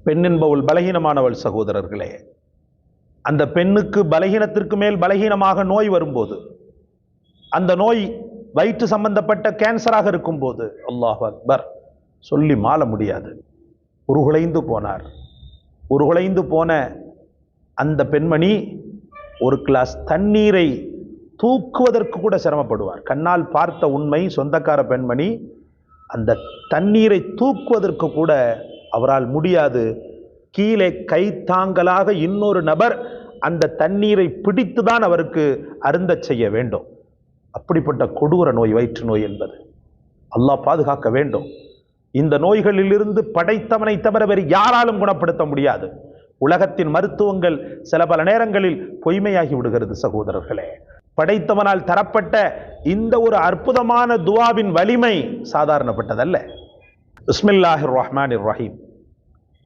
பெண் என்பவள் பலகீனமானவள் சகோதரர்களே. அந்த பெண்ணுக்கு பலகீனத்திற்கு மேல் பலகீனமாக நோய் வரும்போது, அந்த நோய் வயிற்று சம்பந்தப்பட்ட கேன்சராக இருக்கும்போது, அல்லாஹ் அக்பர், சொல்லி மாள முடியாது. உருகுலைந்து போனார். உருகுலைந்து போன அந்த பெண்மணி ஒரு கிளாஸ் தண்ணீரை தூக்குவதற்கு கூட சிரமப்படுவார். கண்ணால் பார்த்த உண்மை, சொந்தக்கார பெண்மணி, அந்த தண்ணீரை தூக்குவதற்கு கூட அவரால் முடியாது. கீழே கைத்தாங்கலாக இன்னொரு நபர் அந்த தண்ணீரை பிடித்துதான் அவருக்கு அருந்த செய்ய வேண்டும். அப்படிப்பட்ட கொடூர நோய் வயிற்று நோய் என்பது. அல்லாஹ் பாதுகாக்க வேண்டும். இந்த நோய்களிலிருந்து படைத்தவனை தவிர வேறு யாராலும் குணப்படுத்த முடியாது. உலகத்தின் மருத்துவங்கள் சில பல நேரங்களில் பொய்மையாகி விடுகிறது சகோதரர்களே. படைத்தவனால் தரப்பட்ட இந்த ஒரு அற்புதமான துஆவின் வலிமை சாதாரணப்பட்டதல்ல. பிஸ்மில்லாஹிர் ரஹ்மானிர் ரஹீம்.